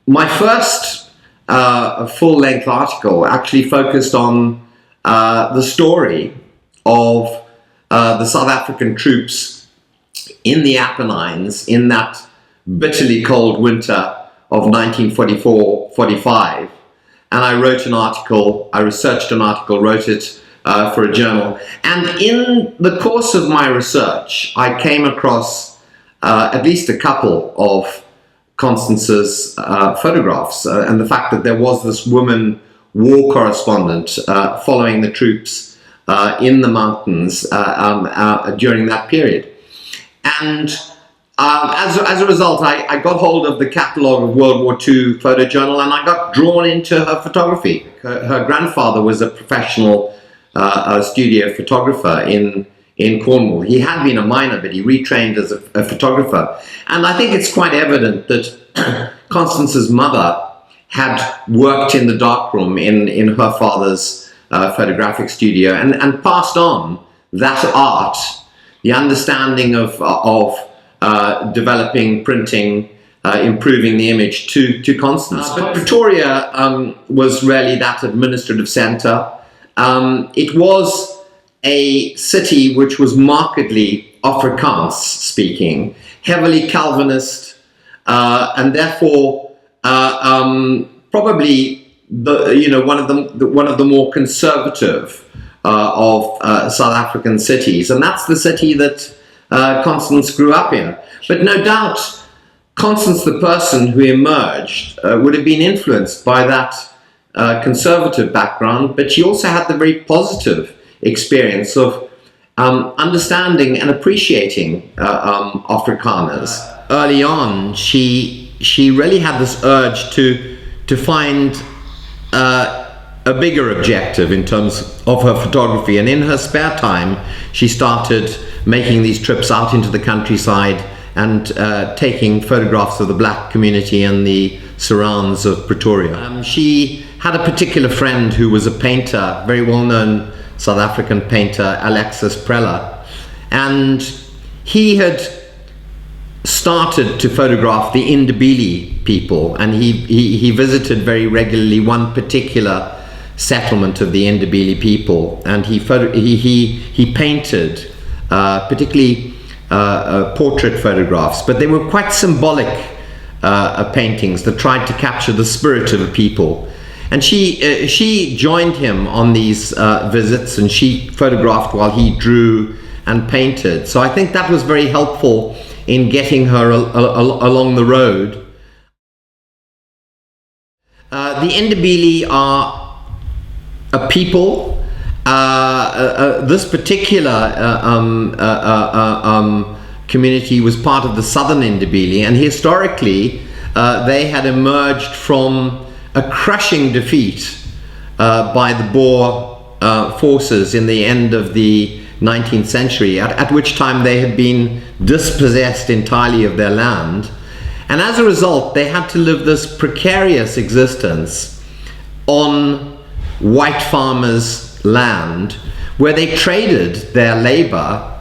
My first full-length article actually focused on the story of the South African troops in the Apennines in that bitterly cold winter of 1944-45. And I wrote an article, I researched an article, wrote it for a journal. And in the course of my research, I came across at least a couple of Constance's photographs, and the fact that there was this woman war correspondent following the troops in the mountains during that period. And as a result, I got hold of the catalogue of World War II photojournal, and I got drawn into her photography. Her grandfather was a professional studio photographer in Cornwall. He had been a miner, but he retrained as a photographer. And I think it's quite evident that Constance's mother had worked in the darkroom in her father's photographic studio and passed on that art, the understanding of developing, printing, improving the image to Constance. But Pretoria was really that administrative centre. It was a city which was markedly Afrikaans speaking, heavily Calvinist, and therefore probably one of the more conservative of South African cities, and that's the city that Constance grew up in. But no doubt Constance, the person who emerged, would have been influenced by that conservative background, but she also had the very positive experience of understanding and appreciating Afrikaners. Early on, she really had this urge to find a bigger objective in terms of her photography, and in her spare time she started making these trips out into the countryside and taking photographs of the black community and the surrounds of Pretoria. She had a particular friend who was a painter, very well-known South African painter, Alexis Preller, and he had started to photograph the Ndebele people, and he visited very regularly one particular settlement of the Ndebele people, and he painted particularly portrait photographs, but they were quite symbolic paintings that tried to capture the spirit of the people. And she joined him on these visits, and she photographed while he drew and painted. So I think that was very helpful in getting her along the road. The Ndebele are a people. This particular community was part of the southern Ndebele, and historically they had emerged from a crushing defeat by the Boer forces in the end of the 19th century, at which time they had been dispossessed entirely of their land, and as a result they had to live this precarious existence on white farmers' land, where they traded their labor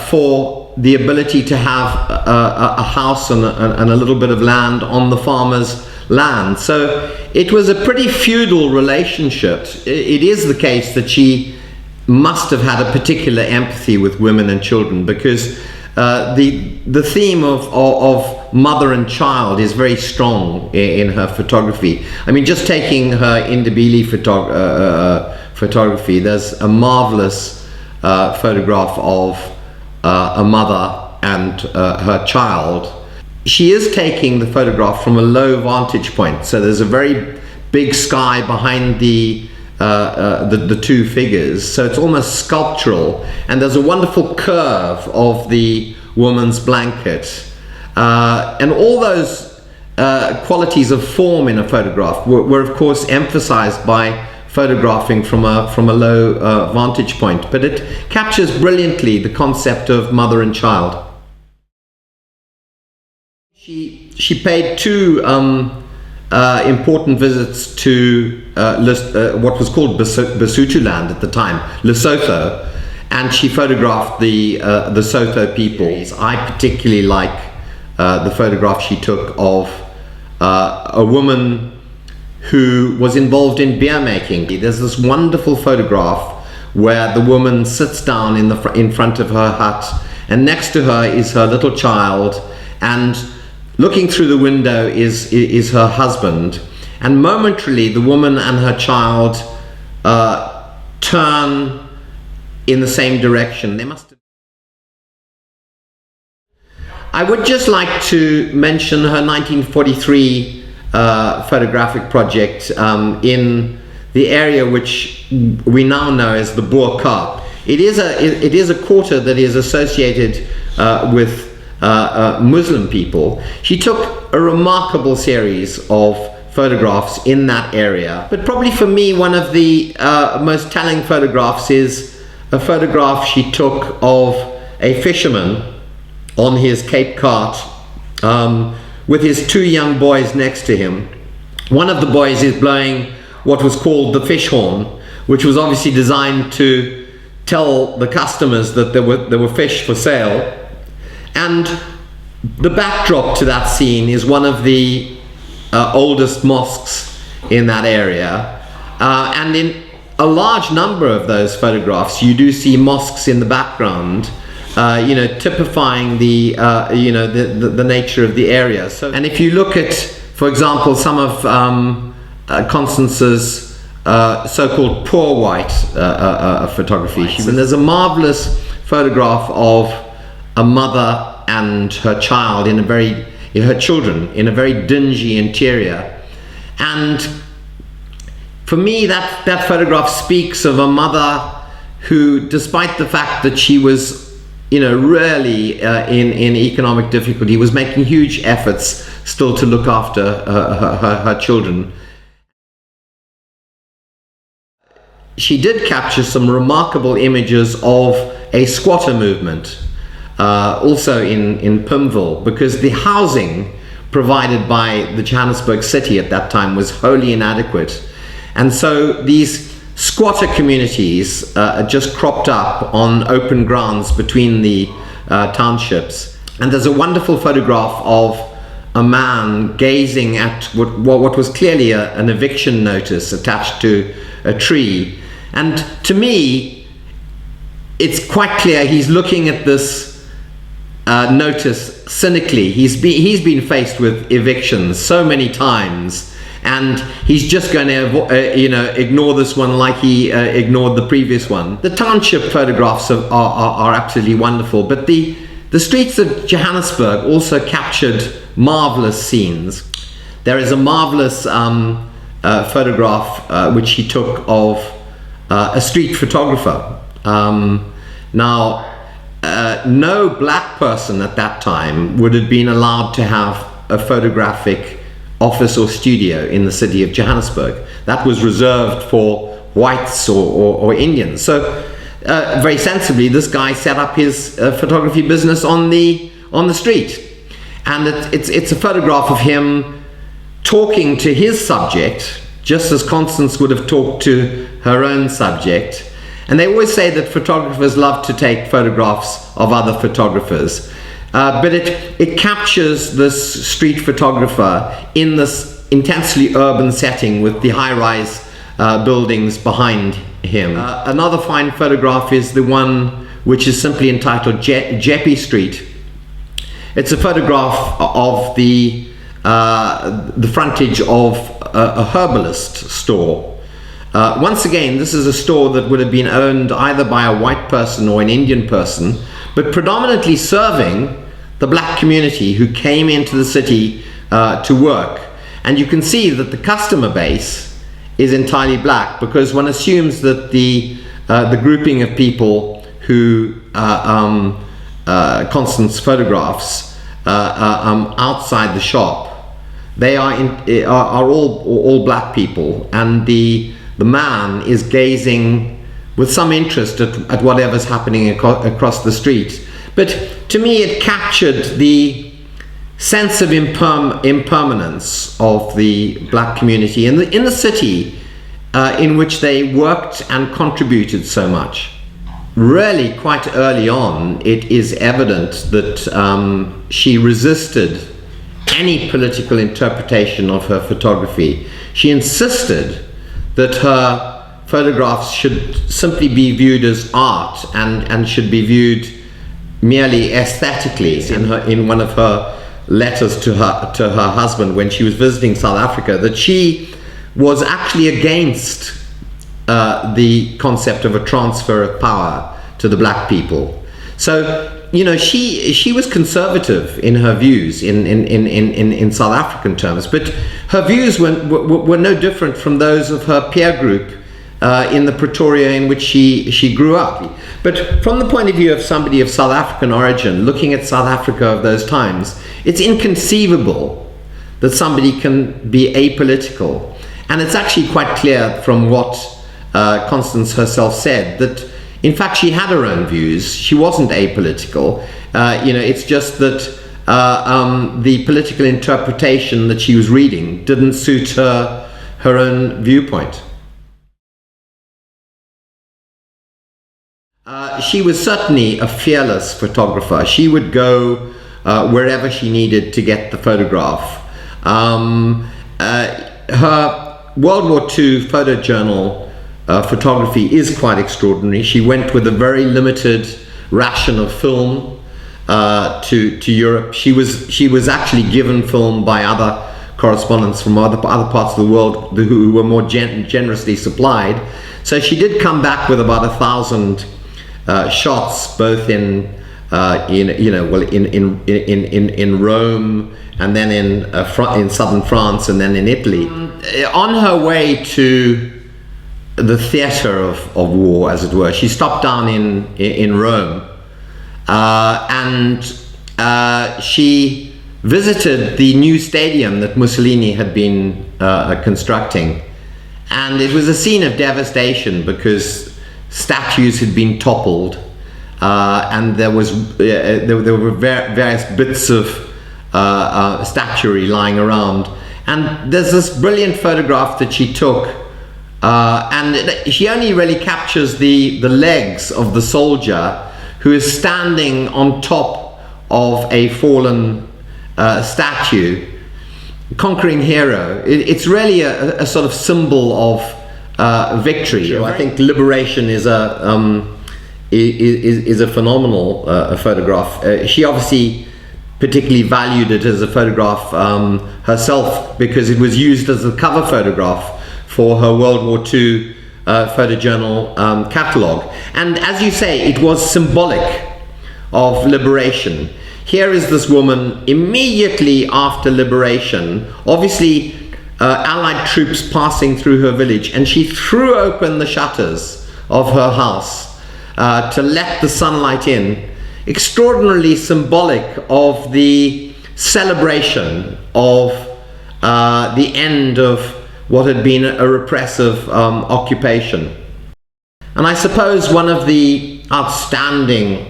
for the ability to have a house and a little bit of land on the farmer's land. So it was a pretty feudal relationship. It is the case that she must have had a particular empathy with women and children, because the theme of mother and child is very strong in her photography. I mean, just taking her Ndebele photography, there's a marvelous photograph of a mother and her child. She is taking the photograph from a low vantage point, so there's a very big sky behind the two figures, so it's almost sculptural, and there's a wonderful curve of the woman's blanket, and all those qualities of form in a photograph were of course emphasized by photographing from a low vantage point, but it captures brilliantly the concept of mother and child. She paid two important visits to what was called Basotho land at the time, Lesotho, and she photographed the Sotho people. I particularly like the photograph she took of a woman who was involved in beer making. There's this wonderful photograph where the woman sits down in front of her hut, and next to her is her little child, and looking through the window is her husband. And momentarily the woman and her child turn in the same direction. I would just like to mention her 1943 photographic project in the area which we now know as the Boer Kaap. It is a quarter that is associated with Muslim people. She took a remarkable series of photographs in that area, but probably for me one of the most telling photographs is a photograph she took of a fisherman on his Cape cart with his two young boys next to him. One of the boys is blowing what was called the fish horn, which was obviously designed to tell the customers that there were fish for sale. And the backdrop to that scene is one of the oldest mosques in that area, and in a large number of those photographs you do see mosques in the background, typifying the nature of the area. So, and if you look at, for example, some of Constance's so-called poor white photography, and there's a marvelous photograph of a mother and her child her children in a very dingy interior. And for me that photograph speaks of a mother who, despite the fact that she was really in economic difficulty, was making huge efforts still to look after her children. She did capture some remarkable images of a squatter movement, also in Pimville, because the housing provided by the Johannesburg city at that time was wholly inadequate. And so these squatter communities just cropped up on open grounds between the townships. And there's a wonderful photograph of a man gazing at what was clearly an eviction notice attached to a tree. And to me, it's quite clear he's looking at this notice cynically. He's been faced with evictions so many times, and he's just going to ignore this one like he ignored the previous one. The township photographs are absolutely wonderful, but the streets of Johannesburg also captured marvelous scenes. There is a marvelous photograph which he took of a street photographer. No black person at that time would have been allowed to have a photographic office or studio in the city of Johannesburg. That was reserved for whites or Indians. So very sensibly, this guy set up his photography business on the street, and it's a photograph of him talking to his subject, just as Constance would have talked to her own subject. And they always say that photographers love to take photographs of other photographers, but it captures this street photographer in this intensely urban setting with the high-rise buildings behind him. Another fine photograph is the one which is simply entitled Jeppe Street. It's a photograph of the frontage of a herbalist store. Once again, this is a store that would have been owned either by a white person or an Indian person, but predominantly serving the black community who came into the city to work. And you can see that the customer base is entirely black, because one assumes that the grouping of people who Constance photographs outside the shop, they are all black people, and the man is gazing with some interest at whatever's happening across the street. But to me, it captured the sense of impermanence of the black community in the city in which they worked and contributed so much. Really, quite early on, it is evident that she resisted any political interpretation of her photography. She insisted that her photographs should simply be viewed as art and should be viewed merely aesthetically. In one of her letters to her husband when she was visiting South Africa, that she was actually against the concept of a transfer of power to the black people. So, you know, she was conservative in her views in South African terms, but her views were no different from those of her peer group in the Pretoria in which she grew up. But from the point of view of somebody of South African origin, looking at South Africa of those times, it's inconceivable that somebody can be apolitical. And it's actually quite clear from what Constance herself said that, in fact, she had her own views. She wasn't apolitical. You know, it's just that the political interpretation that she was reading didn't suit her own viewpoint. She was certainly a fearless photographer. She would go wherever she needed to get the photograph. Her World War II photojournal photography is quite extraordinary. She went with a very limited ration of film to Europe. She was actually given film by other correspondents from other parts of the world who were more generously supplied. So she did come back with about 1,000 shots, both in Rome, and then in southern France, and then in Italy. On her way to the theatre of war, as it were, she stopped down in Rome, and she visited the new stadium that Mussolini had been constructing, and it was a scene of devastation because statues had been toppled, and there were various bits of statuary lying around. And there's this brilliant photograph that she took, and she only really captures the legs of the soldier who is standing on top of a fallen statue, conquering hero. It's really a sort of symbol of victory. Sure. I think liberation is a phenomenal photograph. She obviously particularly valued it as a photograph herself because it was used as a cover photograph for her World War II photojournal catalogue. And as you say, it was symbolic of liberation. Here is this woman immediately after liberation, obviously Allied troops passing through her village, and she threw open the shutters of her house to let the sunlight in. Extraordinarily symbolic of the celebration of the end of what had been a repressive occupation. And I suppose one of the outstanding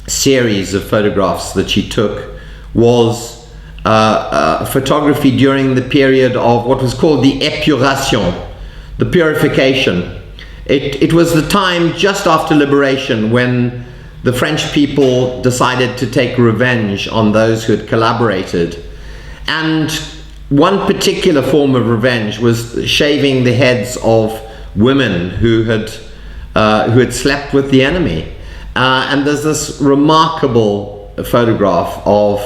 series of photographs that she took was photography during the period of what was called the épuration, the purification. It was the time just after liberation when the French people decided to take revenge on those who had collaborated. And one particular form of revenge was shaving the heads of women who had slept with the enemy. And there's this remarkable photograph of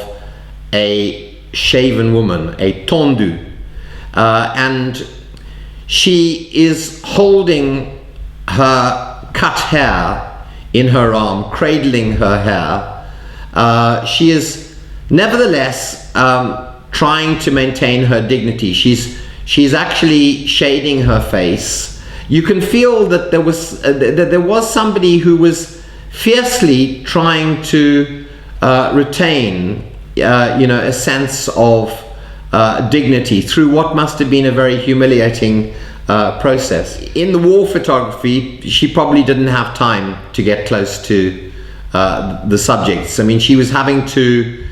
a shaven woman, a tondue, and she is holding her cut hair in her arm, cradling her hair. She is nevertheless trying to maintain her dignity. She's actually shading her face. You can feel that there was somebody who was fiercely trying to retain a sense of dignity through what must have been a very humiliating process. In the war photography, she probably didn't have time to get close to the subjects. I mean, she was having to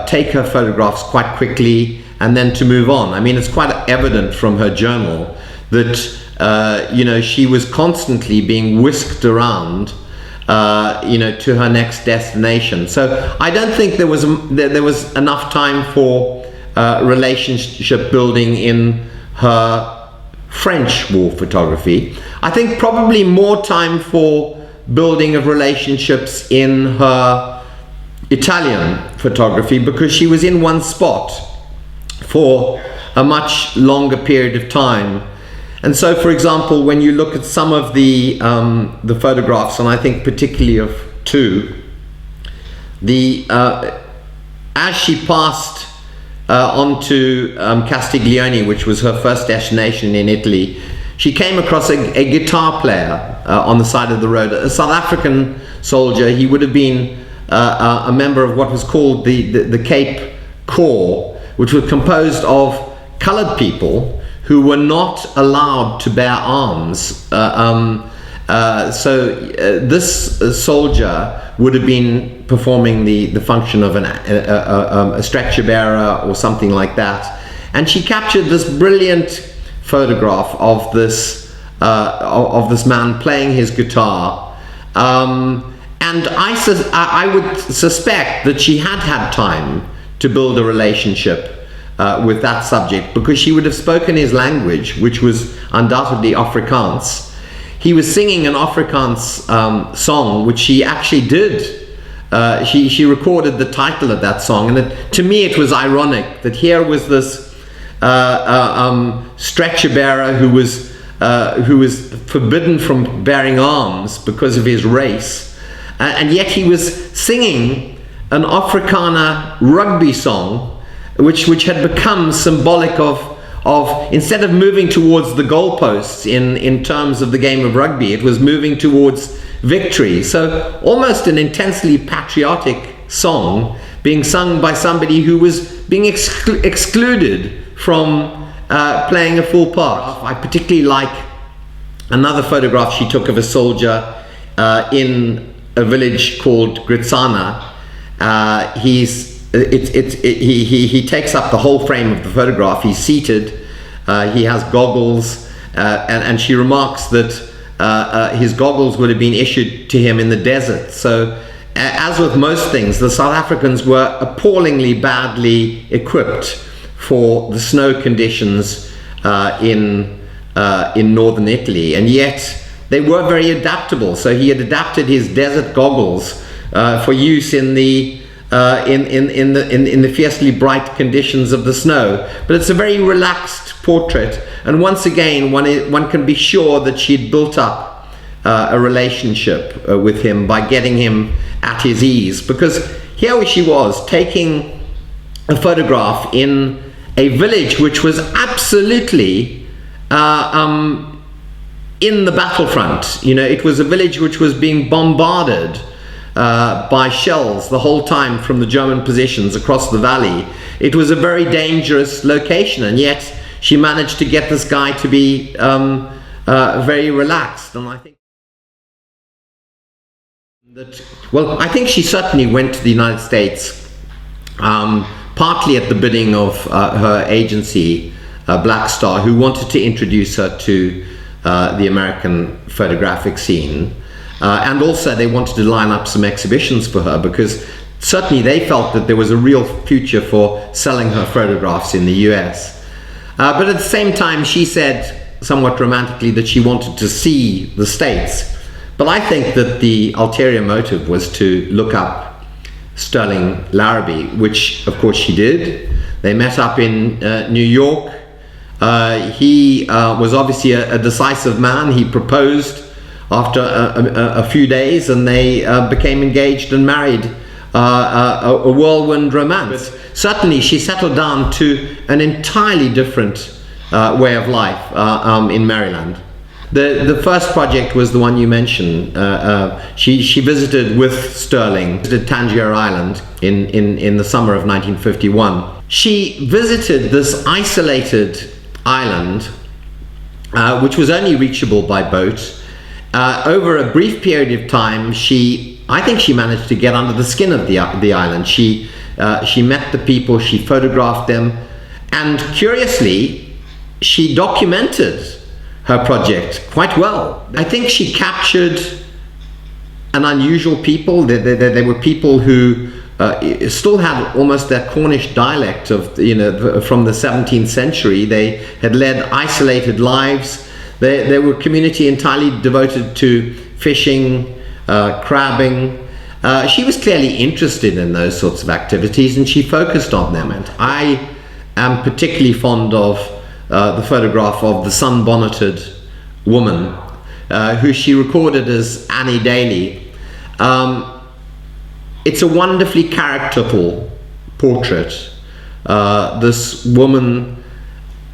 take her photographs quite quickly and then to move on. I mean, it's quite evident from her journal that she was constantly being whisked around to her next destination. So I don't think there was enough time for relationship building in her French war photography. I think probably more time for building of relationships in her Italian photography, because she was in one spot for a much longer period of time. And so, for example, when you look at some of the photographs, and I think particularly of two, as she passed on to Castiglione, which was her first destination in Italy, she came across a guitar player on the side of the road, a South African soldier. He would have been a member of what was called the Cape Corps, which was composed of colored people who were not allowed to bear arms. This soldier would have been performing the function of a stretcher bearer or something like that. And she captured this brilliant photograph of this man playing his guitar. And I would suspect that she had time to build a relationship with that subject, because she would have spoken his language, which was undoubtedly Afrikaans. He was singing an Afrikaans song, which she actually did. She recorded the title of that song, and to me it was ironic that here was this stretcher bearer who was forbidden from bearing arms because of his race, and yet he was singing an Afrikaner rugby song, which had become symbolic of instead of moving towards the goalposts in terms of the game of rugby, it was moving towards victory. So almost an intensely patriotic song being sung by somebody who was being excluded from playing a full part. I particularly like another photograph she took of a soldier in a village called Gritsana. He takes up the whole frame of the photograph. He's seated, he has goggles, and she remarks that his goggles would have been issued to him in the desert. So as with most things, the South Africans were appallingly badly equipped for the snow conditions in northern Italy, and yet they were very adaptable. So he had adapted his desert goggles for use in the fiercely bright conditions of the snow. But it's a very relaxed portrait, and once again one can be sure that she'd built up a relationship with him by getting him at his ease, because here she was taking a photograph in a village which was absolutely in the battlefront. It was a village which was being bombarded by shells the whole time from the German positions across the valley. It was a very dangerous location, and yet she managed to get this guy to be very relaxed. And I think she certainly went to the United States, partly at the bidding of her agency, Black Star, who wanted to introduce her to the American photographic scene. And also they wanted to line up some exhibitions for her, because certainly they felt that there was a real future for selling her photographs in the US. But at the same time, she said somewhat romantically that she wanted to see the States. But I think that the ulterior motive was to look up Sterling Larrabee, which of course she did. They met up in New York. He was obviously a decisive man. He proposed after a few days, and they became engaged and married, a whirlwind romance. But certainly she settled down to an entirely different way of life in Maryland. The first project was the one you mentioned. She visited with Sterling, visited Tangier Island in the summer of 1951. She visited this isolated island, which was only reachable by boat. Over a brief period of time, I think she managed to get under the skin of the island. She met the people, she photographed them, and curiously, she documented her project quite well. I think she captured an unusual people. They were people who still had almost that Cornish dialect of, from the 17th century. They had led isolated lives. They were a community entirely devoted to fishing, crabbing. She was clearly interested in those sorts of activities, and she focused on them. And I am particularly fond of the photograph of the sunbonneted woman, who she recorded as Annie Daly. It's a wonderfully characterful portrait. This woman,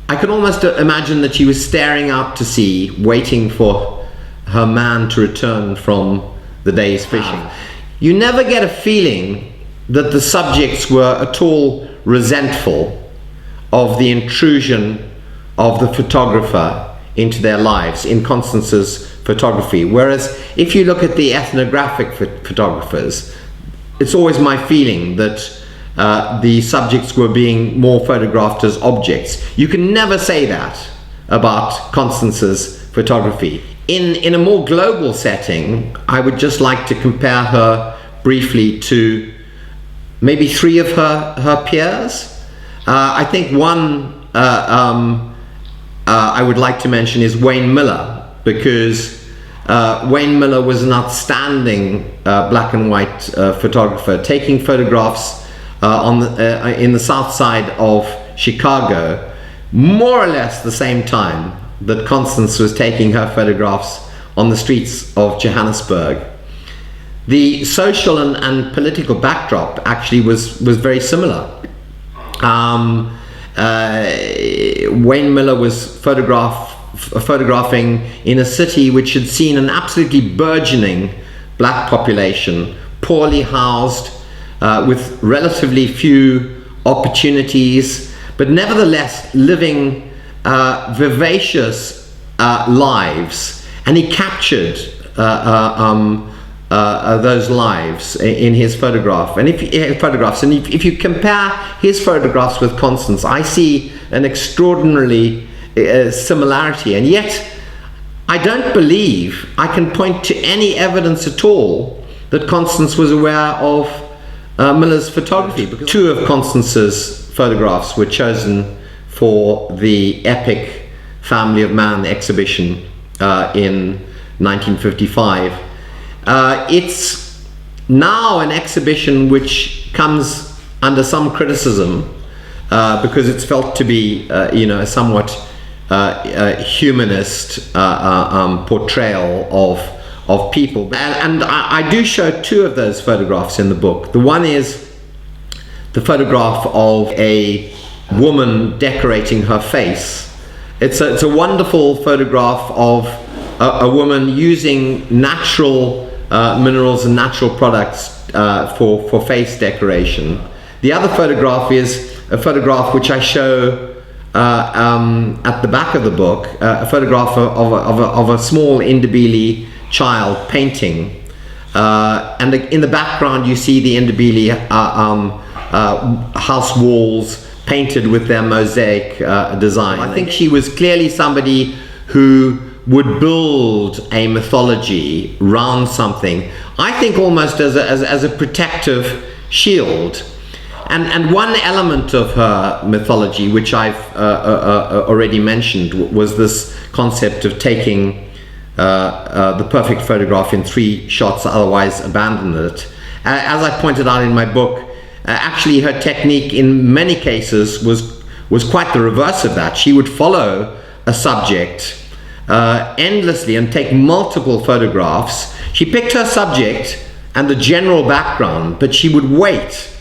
I can almost imagine that she was staring out to sea, waiting for her man to return from the day's fishing. You never get a feeling that the subjects were at all resentful of the intrusion of the photographer into their lives in Constance's photography. Whereas if you look at the ethnographic photographers, it's always my feeling that the subjects were being more photographed as objects. You can never say that about Constance's photography. In a more global setting, I would just like to compare her briefly to maybe three of her peers. I think one I would like to mention is Wayne Miller, because Wayne Miller was an outstanding black and white photographer, taking photographs in the south side of Chicago, more or less the same time that Constance was taking her photographs on the streets of Johannesburg. The social and political backdrop actually was very similar. Wayne Miller was photographing in a city which had seen an absolutely burgeoning black population, poorly housed, with relatively few opportunities, but nevertheless living vivacious lives, and he captured those lives in his photograph. And if you compare his photographs with Constance, I see an extraordinarily similarity, and yet I don't believe I can point to any evidence at all that Constance was aware of Miller's photography, because two of Constance's photographs were chosen for the Epic Family of Man exhibition in 1955. It's now an exhibition which comes under some criticism because it's felt to be a somewhat humanist portrayal of people. And I do show two of those photographs in the book. The one is the photograph of a woman decorating her face. It's a wonderful photograph of a woman using natural minerals and natural products for face decoration. The other photograph is a photograph which I show at the back of the book, a photograph of a small Ndebele child painting, and in the background you see the Ndebele house walls painted with their mosaic design. I think she was clearly somebody who would build a mythology around something, I think almost as a protective shield. And one element of her mythology, which I've already mentioned, was this concept of taking the perfect photograph in 3 shots, otherwise abandon it. As I pointed out in my book, actually her technique in many cases was quite the reverse of that. She would follow a subject endlessly and take multiple photographs. She picked her subject and the general background, but she would wait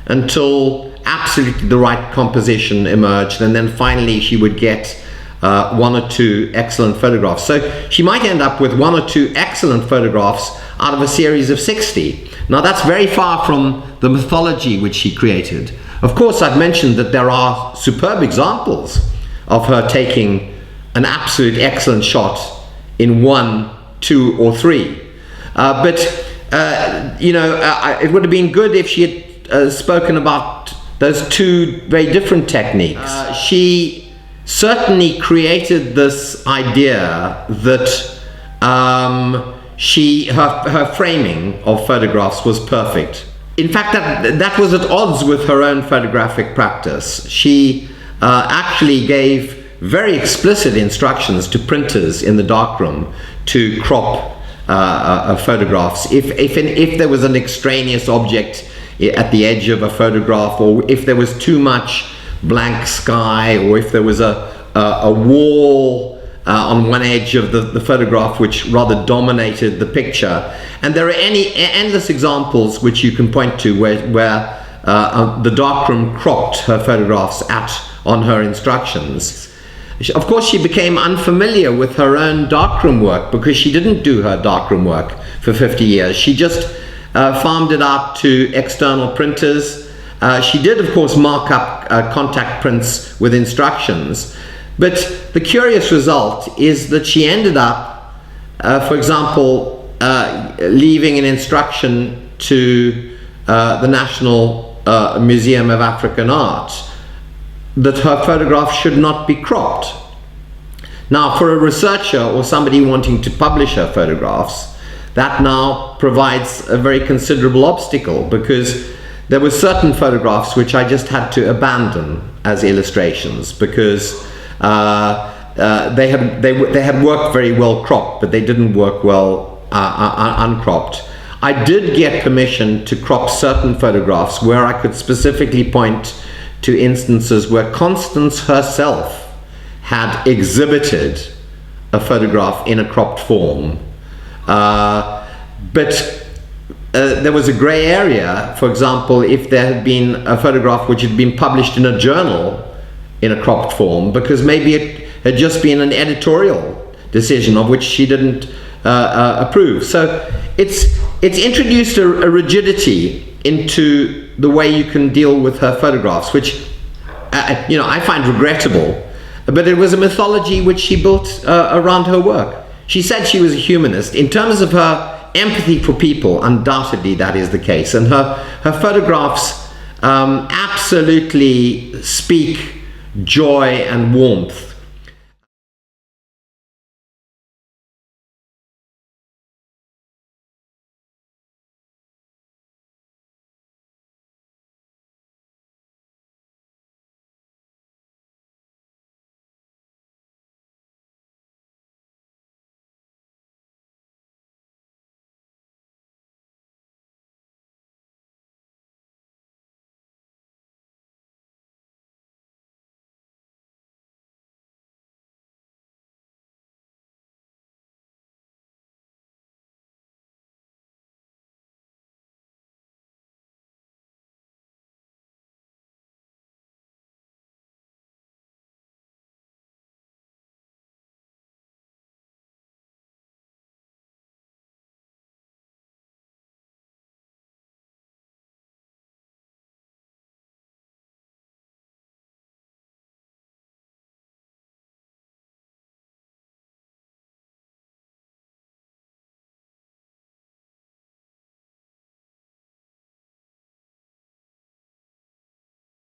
until absolutely the right composition emerged, and then finally she would get 1 or 2 excellent photographs. So she might end up with 1 or 2 excellent photographs out of a series of 60. Now that's very far from the mythology which she created. Of course, I've mentioned that there are superb examples of her taking an absolute excellent shot in 1, 2 or 3. It would have been good if she had spoken about those 2 very different techniques. She certainly created this idea that her framing of photographs was perfect. In fact, that was at odds with her own photographic practice. She actually gave very explicit instructions to printers in the darkroom to crop photographs. If there was an extraneous object at the edge of a photograph, or if there was too much blank sky, or if there was a wall on one edge of the photograph which rather dominated the picture. And there are endless examples which you can point to where the darkroom cropped her photographs on her instructions. Of course, she became unfamiliar with her own darkroom work because she didn't do her darkroom work for 50 years. She just farmed it out to external printers. She did, of course, mark up contact prints with instructions. But the curious result is that she ended up, for example, leaving an instruction to the National Museum of African Art that her photograph should not be cropped. Now, for a researcher or somebody wanting to publish her photographs, that now provides a very considerable obstacle, because there were certain photographs which I just had to abandon as illustrations because they had worked very well cropped, but they didn't work well uncropped. I did get permission to crop certain photographs where I could specifically point to instances where Constance herself had exhibited a photograph in a cropped form. But there was a grey area. For example, if there had been a photograph which had been published in a journal in a cropped form, because maybe it had just been an editorial decision of which she didn't approve. So it's introduced a rigidity into the way you can deal with her photographs, which I find regrettable. But it was a mythology which she built around her work. She said she was a humanist. In terms of her empathy for people, undoubtedly that is the case. And her photographs absolutely speak joy and warmth